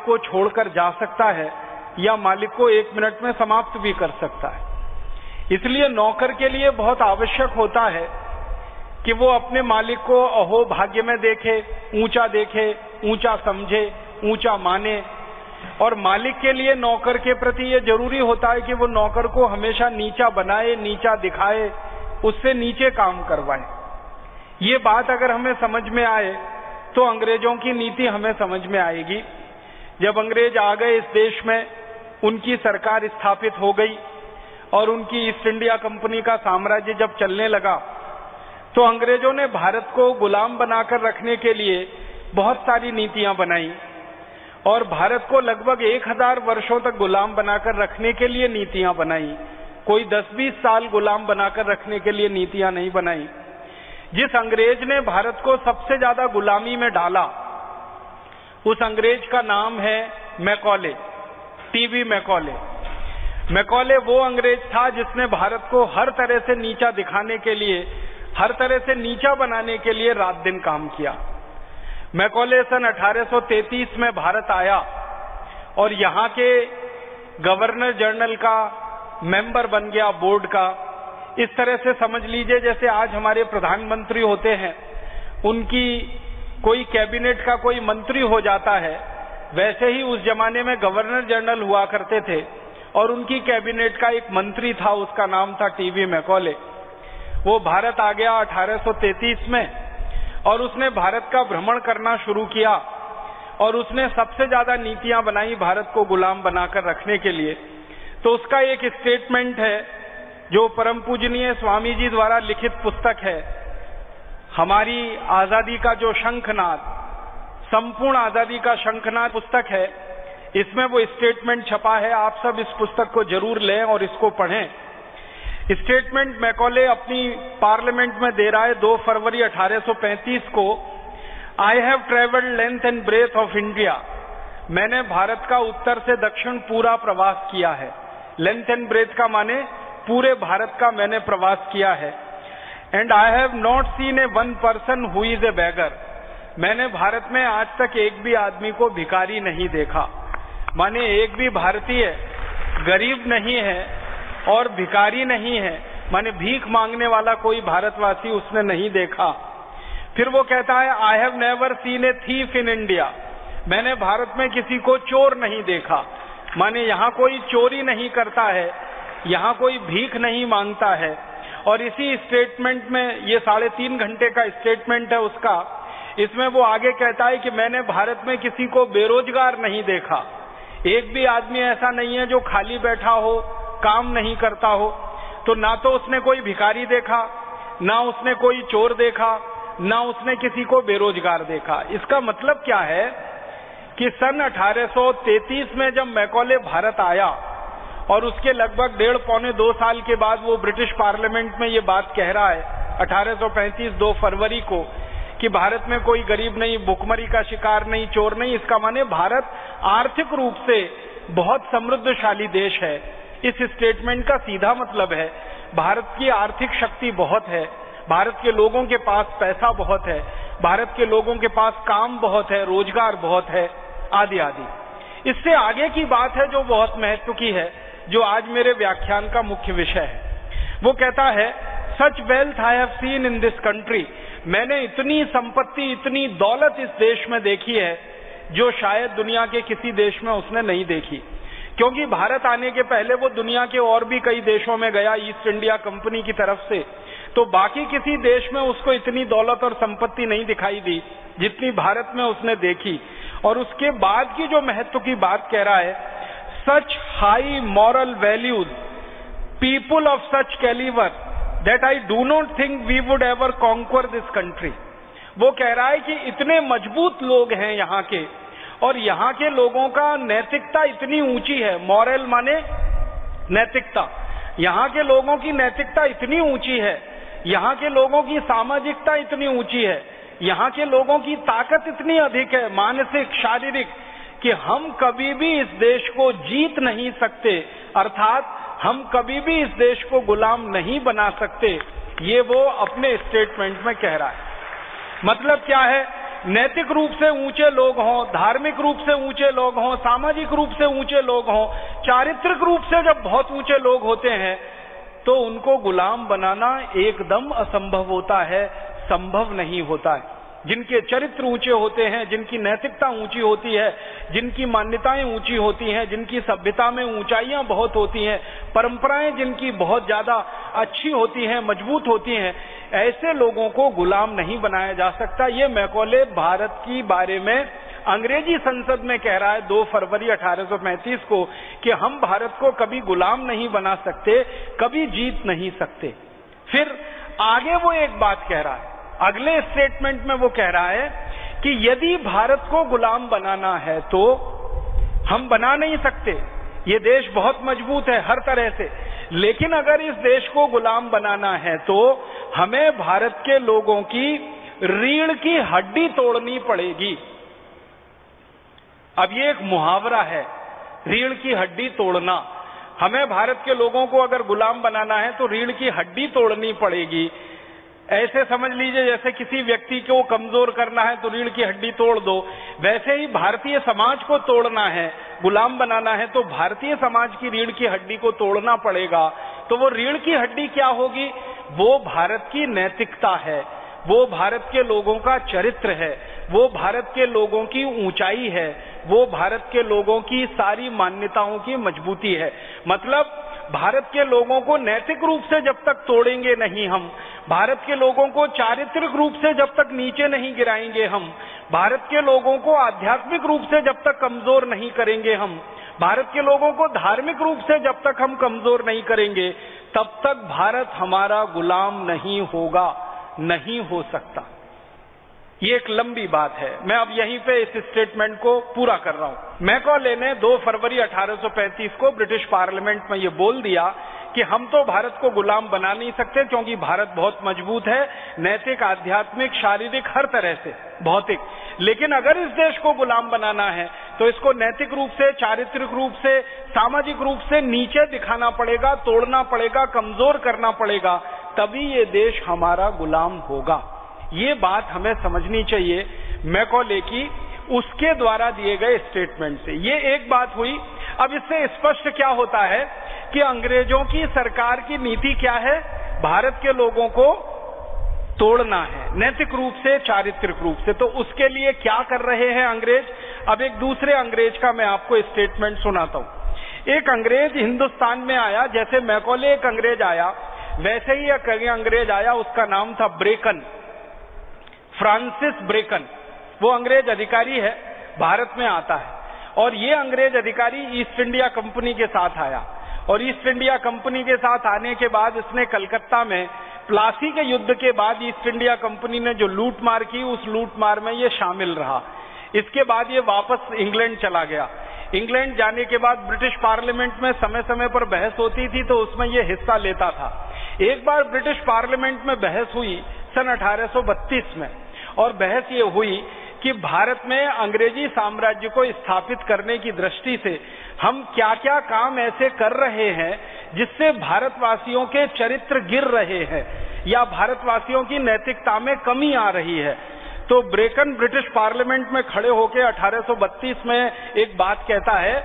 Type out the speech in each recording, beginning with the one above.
को छोड़कर जा सकता है या मालिक को 1 मिनट में समाप्त भी कर सकता है। इसलिए नौकर के लिए बहुत आवश्यक होता है कि वो अपने मालिक को अहो भाग्य में देखे, ऊंचा समझे, ऊंचा माने। और मालिक के लिए नौकर के प्रति ये जरूरी होता है कि वो नौकर को हमेशा नीचा बनाए, नीचा दिखाए, उससे नीचे काम करवाए। ये बात अगर हमें समझ में आए तो अंग्रेजों की नीति हमें समझ में आएगी। जब अंग्रेज आ गए इस देश में, उनकी सरकार स्थापित हो गई और उनकी ईस्ट इंडिया कंपनी का साम्राज्य जब चलने लगा, तो अंग्रेजों ने भारत को गुलाम बनाकर रखने के लिए बहुत सारी नीतियां बनाई और भारत को लगभग 1000 वर्षों तक गुलाम बनाकर रखने के लिए नीतियां बनाई। कोई 10-20 साल गुलाम बनाकर रखने के लिए नीतियां नहीं बनाई। जिस अंग्रेज ने भारत को सबसे ज्यादा गुलामी में डाला, उस अंग्रेज का नाम है मैकॉले, टीबी मैकॉले। मैकॉले वो अंग्रेज था जिसने भारत को हर तरह से नीचा दिखाने के लिए, हर तरह से नीचा बनाने के लिए रात दिन काम किया। मैकॉले सन 1833 में भारत आया और यहाँ के गवर्नर जनरल का मेंबर बन गया, बोर्ड का। इस तरह से समझ लीजिए जैसे आज हमारे प्रधानमंत्री होते हैं, उनकी कोई कैबिनेट का कोई मंत्री हो जाता है, वैसे ही उस जमाने में गवर्नर जनरल हुआ करते थे और उनकी कैबिनेट का एक मंत्री था, उसका नाम था टीबी मैकॉले। वो भारत आ गया 1833 में और उसने भारत का भ्रमण करना शुरू किया और उसने सबसे ज्यादा नीतियां बनाई भारत को गुलाम बनाकर रखने के लिए। तो उसका एक स्टेटमेंट है जो परम पूजनीय स्वामी जी द्वारा लिखित पुस्तक है, हमारी आजादी का जो शंखनाद, संपूर्ण आजादी का शंखनाद पुस्तक है। इसमें वो स्टेटमेंट छपा है, आप सब इस पुस्तक को जरूर लें और इसको पढ़ें। स्टेटमेंट मैकॉले अपनी पार्लियामेंट में दे रहा है 2 फरवरी 1835 को। I have travelled length and breadth of India, मैंने भारत का उत्तर से दक्षिण पूरा प्रवास किया है। लेंथ एंड ब्रेथ का माने पूरे भारत का मैंने प्रवास किया है। And I have not seen a one person who is a beggar, मैंने भारत में आज तक एक भी आदमी को भिखारी नहीं देखा। माने एक भी भारतीय गरीब नहीं है और भिखारी नहीं है, माने भीख मांगने वाला कोई भारतवासी उसने नहीं देखा। फिर वो कहता है I have never seen a thief in India, मैंने भारत में किसी को चोर नहीं देखा। माने यहाँ कोई चोरी नहीं करता है, यहाँ कोई भीख नहीं मांगता है। और इसी स्टेटमेंट में, ये 3.5 घंटे का स्टेटमेंट है उसका, इसमें वो आगे कहता है कि मैंने भारत में किसी को बेरोजगार नहीं देखा, एक भी आदमी ऐसा नहीं है जो खाली बैठा हो, काम नहीं करता हो। तो ना तो उसने कोई भिखारी देखा, ना उसने कोई चोर देखा, ना उसने किसी को बेरोजगार देखा। इसका मतलब क्या है कि सन 1833 में जब मैकॉले भारत आया और उसके लगभग 1.5-2 साल के बाद वो ब्रिटिश पार्लियामेंट में ये बात कह रहा है 1835 2 फरवरी को कि भारत में कोई गरीब नहीं, भुखमरी का शिकार नहीं, चोर नहीं। इसका माने भारत आर्थिक रूप से बहुत समृद्धशाली देश है। इस स्टेटमेंट का सीधा मतलब है भारत की आर्थिक शक्ति बहुत है, भारत के लोगों के पास पैसा बहुत है, भारत के लोगों के पास काम बहुत है, रोजगार बहुत है, आदि आदि। इससे आगे की बात है जो बहुत महत्व की है, जो आज मेरे व्याख्यान का मुख्य विषय है। वो कहता है सच wealth I have seen in this country, मैंने इतनी संपत्ति, इतनी दौलत इस देश में देखी है जो शायद दुनिया के किसी देश में उसने नहीं देखी। क्योंकि भारत आने के पहले वो दुनिया के और भी कई देशों में गया ईस्ट इंडिया कंपनी की तरफ से, तो बाकी किसी देश में उसको इतनी दौलत और संपत्ति नहीं दिखाई दी जितनी भारत में उसने देखी। और उसके बाद की जो महत्व की बात कह रहा है, such high moral values, people of such calibre that I do not think we would ever conquer this country. वो कह रहा है कि इतने मजबूत लोग हैं यहाँ के, और यहाँ के लोगों का नैतिकता इतनी ऊंची है, मॉरल माने नैतिकता, यहाँ के लोगों की नैतिकता इतनी ऊंची है, यहाँ के लोगों की सामाजिकता इतनी ऊंची है, यहाँ के लोगों की ताकत इतनी अधिक है, मानसिक शारीरिक, कि हम कभी भी इस देश को जीत नहीं सकते, अर्थात हम कभी भी इस देश को गुलाम नहीं बना सकते। ये वो अपने स्टेटमेंट में कह रहा है। मतलब क्या है नैतिक रूप से ऊंचे लोग हों, धार्मिक रूप से ऊंचे लोग हों, सामाजिक रूप से ऊंचे लोग हों, चारित्रिक रूप से जब बहुत ऊंचे लोग होते हैं तो उनको गुलाम बनाना एकदम असंभव होता है, संभव नहीं होता है। जिनके चरित्र ऊंचे होते हैं, जिनकी नैतिकता ऊंची होती है, जिनकी मान्यताएं ऊंची होती हैं, जिनकी सभ्यता में ऊंचाइयां बहुत होती हैं, परंपराएं जिनकी बहुत ज्यादा अच्छी होती हैं, मजबूत होती हैं, ऐसे लोगों को गुलाम नहीं बनाया जा सकता। ये मैकॉले भारत की बारे में अंग्रेजी संसद में कह रहा है 2 फरवरी 1835 को कि हम भारत को कभी गुलाम नहीं बना सकते, कभी जीत नहीं सकते। फिर आगे वो एक बात कह रहा है, अगले स्टेटमेंट में वो कह रहा है कि यदि भारत को गुलाम बनाना है तो हम बना नहीं सकते, ये देश बहुत मजबूत है हर तरह से, लेकिन अगर इस देश को गुलाम बनाना है तो हमें भारत के लोगों की रीढ़ की हड्डी तोड़नी पड़ेगी। अब ये एक मुहावरा है, रीढ़ की हड्डी तोड़ना। हमें भारत के लोगों को अगर गुलाम बनाना है तो रीढ़ की हड्डी तोड़नी पड़ेगी। ऐसे समझ लीजिए जैसे किसी व्यक्ति को कमजोर करना है तो रीढ़ की हड्डी तोड़ दो, वैसे ही भारतीय समाज को तोड़ना है, गुलाम बनाना है तो भारतीय समाज की रीढ़ की हड्डी को तोड़ना पड़ेगा। तो वो रीढ़ की हड्डी क्या होगी? वो भारत की नैतिकता है, वो भारत के लोगों का चरित्र है, वो भारत के लोगों की ऊंचाई है, वो भारत के लोगों की सारी मान्यताओं की मजबूती है। मतलब भारत के लोगों को नैतिक रूप से जब तक तोड़ेंगे नहीं हम, भारत के लोगों को चारित्रिक रूप से जब तक नीचे नहीं गिराएंगे हम, भारत के लोगों को आध्यात्मिक रूप से जब तक कमजोर नहीं करेंगे हम, भारत के लोगों को धार्मिक रूप से जब तक हम कमजोर नहीं करेंगे, तब तक भारत हमारा गुलाम नहीं होगा, नहीं हो सकता। ये एक लंबी बात है, मैं अब यहीं पे इस स्टेटमेंट को पूरा कर रहा हूं। मैकॉले ने 2 फरवरी 1835 को ब्रिटिश पार्लियामेंट में ये बोल दिया कि हम तो भारत को गुलाम बना नहीं सकते क्योंकि भारत बहुत मजबूत है, नैतिक, आध्यात्मिक, शारीरिक, हर तरह से, भौतिक। लेकिन अगर इस देश को गुलाम बनाना है तो इसको नैतिक रूप से, चारित्रिक रूप से, सामाजिक रूप से नीचे दिखाना पड़ेगा, तोड़ना पड़ेगा, कमजोर करना पड़ेगा, तभी ये देश हमारा गुलाम होगा। ये बात हमें समझनी चाहिए मैकॉले की उसके द्वारा दिए गए स्टेटमेंट से। ये एक बात हुई। अब इससे स्पष्ट क्या होता है कि अंग्रेजों की सरकार की नीति क्या है? भारत के लोगों को तोड़ना है, नैतिक रूप से, चारित्रिक रूप से। तो उसके लिए क्या कर रहे हैं अंग्रेज? अब एक दूसरे अंग्रेज का मैं आपको स्टेटमेंट सुनाता हूं। एक अंग्रेज हिंदुस्तान में आया, जैसे मैकॉले एक अंग्रेज आया वैसे ही एक अंग्रेज आया, उसका नाम था ब्रेकन, फ्रांसिस ब्रेकन। वो अंग्रेज अधिकारी है, भारत में आता है, और ये अंग्रेज अधिकारी ईस्ट इंडिया कंपनी के साथ आया, और ईस्ट इंडिया कंपनी के साथ आने के बाद इसने कलकत्ता में प्लासी के युद्ध के बाद ईस्ट इंडिया कंपनी ने जो लूटमार की, उस लूटमार में ये शामिल रहा। इसके बाद ये वापस इंग्लैंड चला गया। इंग्लैंड जाने के बाद ब्रिटिश पार्लियामेंट में समय समय पर बहस होती थी तो उसमें ये हिस्सा लेता था। एक बार ब्रिटिश पार्लियामेंट में बहस हुई सन 1832 में, और बहस ये हुई कि भारत में अंग्रेजी साम्राज्य को स्थापित करने की दृष्टि से हम क्या क्या काम ऐसे कर रहे हैं जिससे भारतवासियों के चरित्र गिर रहे हैं या भारतवासियों की नैतिकता में कमी आ रही है। तो ब्रेकन ब्रिटिश पार्लियामेंट में खड़े होकर 1832 में एक बात कहता है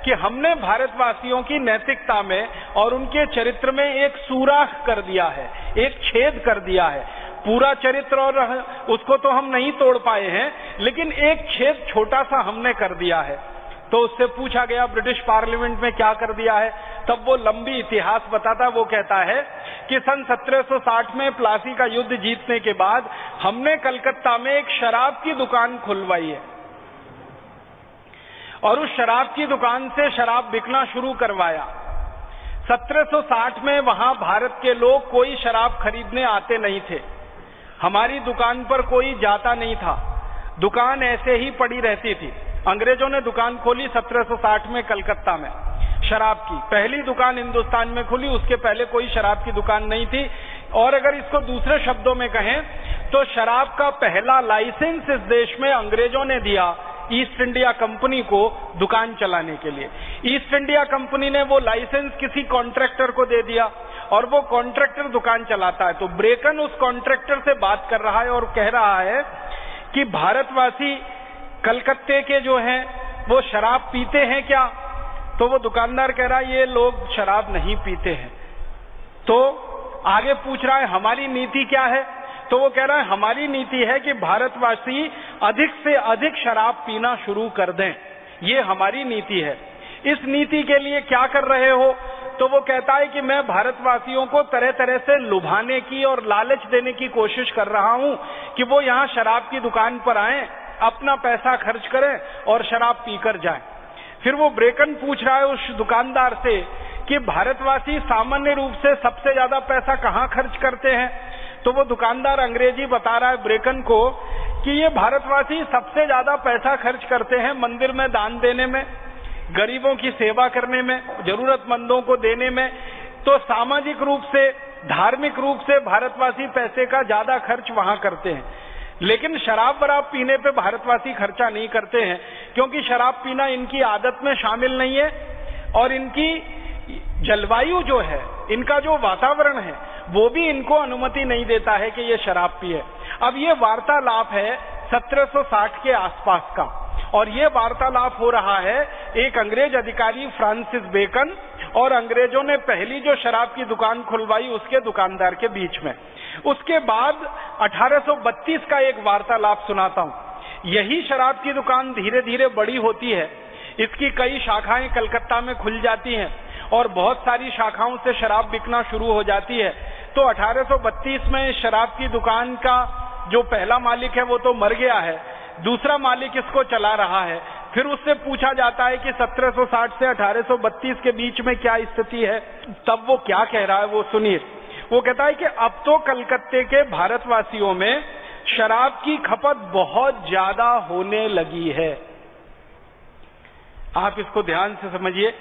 कि हमने भारतवासियों की नैतिकता में और उनके चरित्र में एक सुराख कर दिया है, एक छेद कर दिया है। पूरा चरित्र और उसको तो हम नहीं तोड़ पाए हैं, लेकिन एक छेद छोटा सा हमने कर दिया है। तो उससे पूछा गया ब्रिटिश पार्लियामेंट में क्या कर दिया है, तब वो लंबी इतिहास बताता। वो कहता है कि सन 1760 में प्लासी का युद्ध जीतने के बाद हमने कलकत्ता में एक शराब की दुकान खुलवाई है, और उस शराब की दुकान से शराब बिकना शुरू करवाया। 1760 में वहां भारत के लोग कोई शराब खरीदने आते नहीं थे, हमारी दुकान पर कोई जाता नहीं था, दुकान ऐसे ही पड़ी रहती थी। अंग्रेजों ने दुकान खोली 1760 में कलकत्ता में शराब की, पहली दुकान हिंदुस्तान में खुली, उसके पहले कोई शराब की दुकान नहीं थी। और अगर इसको दूसरे शब्दों में कहें तो शराब का पहला लाइसेंस इस देश में अंग्रेजों ने दिया ईस्ट इंडिया कंपनी को दुकान चलाने के लिए। ईस्ट इंडिया कंपनी ने वो लाइसेंस किसी कॉन्ट्रैक्टर को दे दिया और वो कॉन्ट्रैक्टर दुकान चलाता है। तो ब्रेकन उस कॉन्ट्रैक्टर से बात कर रहा है और कह रहा है कि भारतवासी कलकत्ते के जो हैं वो शराब पीते हैं क्या? तो वो दुकानदार कह रहा है ये लोग शराब नहीं पीते हैं। तो आगे पूछ रहा है हमारी नीति क्या है? तो वो कह रहा है हमारी नीति है कि भारतवासी अधिक से अधिक शराब पीना शुरू कर दें, ये हमारी नीति है। इस नीति के लिए क्या कर रहे हो? तो वो कहता है कि मैं भारतवासियों को तरह तरह से लुभाने की और लालच देने की कोशिश कर रहा हूं कि वो यहाँ शराब की दुकान पर आएं, अपना पैसा खर्च करें और शराब पीकर जाएं। फिर वो ब्रेकन पूछ रहा है उस दुकानदार से कि भारतवासी सामान्य रूप से सबसे ज्यादा पैसा कहाँ खर्च करते हैं? तो वो दुकानदार अंग्रेजी बता रहा है ब्रेकन को कि ये भारतवासी सबसे ज्यादा पैसा खर्च करते हैं मंदिर में दान देने में, गरीबों की सेवा करने में, जरूरतमंदों को देने में। तो सामाजिक रूप से, धार्मिक रूप से भारतवासी पैसे का ज्यादा खर्च वहां करते हैं, लेकिन शराब वराब पीने पे भारतवासी खर्चा नहीं करते हैं, क्योंकि शराब पीना इनकी आदत में शामिल नहीं है और इनकी जलवायु जो है, इनका जो वातावरण है, वो भी इनको अनुमति नहीं देता है कि ये शराब पिए। अब ये वार्तालाप है 1760 के आसपास का, और ये वार्तालाप हो रहा है एक अंग्रेज अधिकारी फ्रांसिस बेकन और अंग्रेजों ने पहली जो शराब की दुकान खुलवाई उसके दुकानदार के बीच में। उसके बाद 1832 का एक वार्तालाप सुनाता हूं। यही शराब की दुकान धीरे धीरे बड़ी होती है, इसकी कई शाखाएं कलकत्ता में खुल जाती हैं और बहुत सारी शाखाओं से शराब बिकना शुरू हो जाती है। तो 1832 में शराब की दुकान का जो पहला मालिक है वो तो मर गया है, दूसरा मालिक इसको चला रहा है। फिर उससे पूछा जाता है कि 1760 से 1832 के बीच में क्या स्थिति है, तब वो क्या कह रहा है वो सुनिए। वो कहता है कि अब तो कलकत्ते के भारतवासियों में शराब की खपत बहुत ज्यादा होने लगी है। आप इसको ध्यान से समझिए,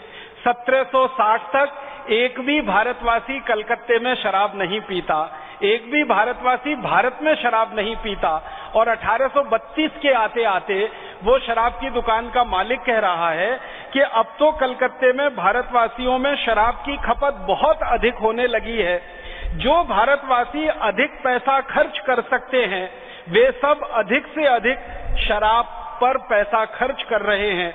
1760 तक एक भी भारतवासी कलकत्ते में शराब नहीं पीता, एक भी भारतवासी भारत में शराब नहीं पीता, और 1832 के आते आते वो शराब की दुकान का मालिक कह रहा है कि अब तो कलकत्ते में भारतवासियों में शराब की खपत बहुत अधिक होने लगी है। जो भारतवासी अधिक पैसा खर्च कर सकते हैं वे सब अधिक से अधिक शराब पर पैसा खर्च कर रहे हैं।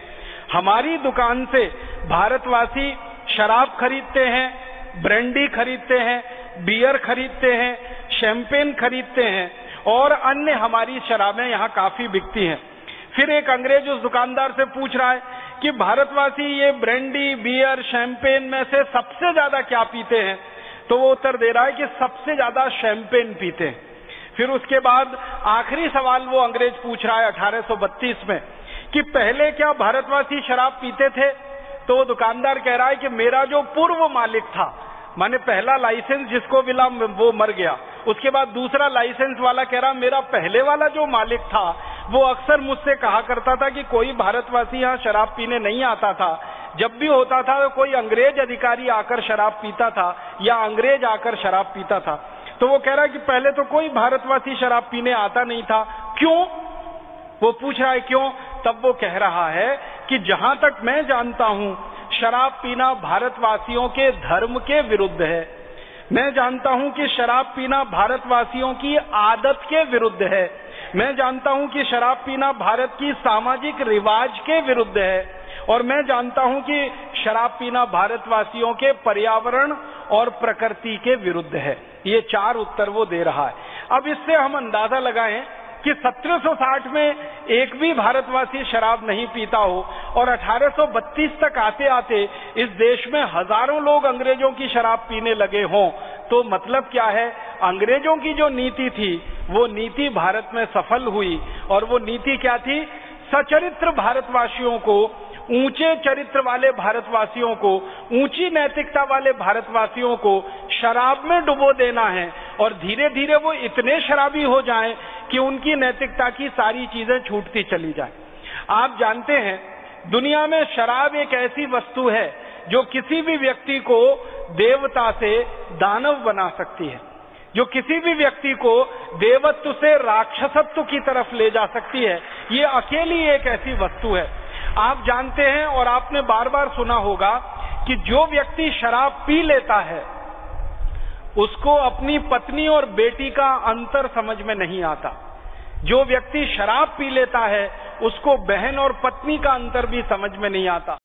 हमारी दुकान से भारतवासी शराब खरीदते हैं, ब्रांडी खरीदते हैं, बियर खरीदते हैं, शैंपेन खरीदते हैं और अन्य हमारी शराबें यहाँ काफी बिकती हैं। फिर एक अंग्रेज उस दुकानदार से पूछ रहा है कि भारतवासी ये ब्रांडी, बियर, शैंपेन में से सबसे ज्यादा क्या पीते हैं? तो वो उत्तर दे रहा है कि सबसे ज्यादा शैंपेन पीते हैं। फिर उसके बाद आखिरी सवाल वो अंग्रेज पूछ रहा है 1832 में कि पहले क्या भारतवासी शराब पीते थे? तो वो दुकानदार कह रहा है कि मेरा जो पूर्व मालिक था, माने पहला लाइसेंस जिसको मिला वो मर गया, उसके बाद दूसरा लाइसेंस वाला कह रहा मेरा पहले वाला जो मालिक था वो अक्सर मुझसे कहा करता था कि कोई भारतवासी यहाँ शराब पीने नहीं आता था, जब भी होता था तो कोई अंग्रेज अधिकारी आकर शराब पीता था या अंग्रेज आकर शराब पीता था। तो वो कह रहा है कि पहले तो कोई भारतवासी शराब पीने आता नहीं था। क्यों? वो पूछ रहा है क्यों? तब वो कह रहा है कि जहां तक मैं जानता हूं शराब पीना भारतवासियों के धर्म के विरुद्ध है। मैं जानता हूं कि शराब पीना भारतवासियों की आदत के विरुद्ध है। मैं जानता हूं कि शराब पीना भारत की सामाजिक रिवाज के विरुद्ध है, और मैं जानता हूं कि शराब पीना भारतवासियों के पर्यावरण और प्रकृति के विरुद्ध है। ये चार उत्तर वो दे रहा है। अब इससे हम अंदाजा लगाएं कि 1760 में एक भी भारतवासी शराब नहीं पीता हो और 1832 तक आते आते इस देश में हजारों लोग अंग्रेजों की शराब पीने लगे हों, तो मतलब क्या है? अंग्रेजों की जो नीति थी वो नीति भारत में सफल हुई, और वो नीति क्या थी? सचरित्र भारतवासियों को, ऊंचे चरित्र वाले भारतवासियों को, ऊंची नैतिकता वाले भारतवासियों को शराब में डुबो देना है, और धीरे धीरे वो इतने शराबी हो जाएं कि उनकी नैतिकता की सारी चीजें छूटती चली जाए। आप जानते हैं दुनिया में शराब एक ऐसी वस्तु है जो किसी भी व्यक्ति को देवता से दानव बना सकती है, जो किसी भी व्यक्ति को देवत्व से राक्षसत्व की तरफ ले जा सकती है। ये अकेली एक ऐसी वस्तु है। आप जानते हैं और आपने बार बार सुना होगा कि जो व्यक्ति शराब पी लेता है उसको अपनी पत्नी और बेटी का अंतर समझ में नहीं आता। जो व्यक्ति शराब पी लेता है उसको बहन और पत्नी का अंतर भी समझ में नहीं आता।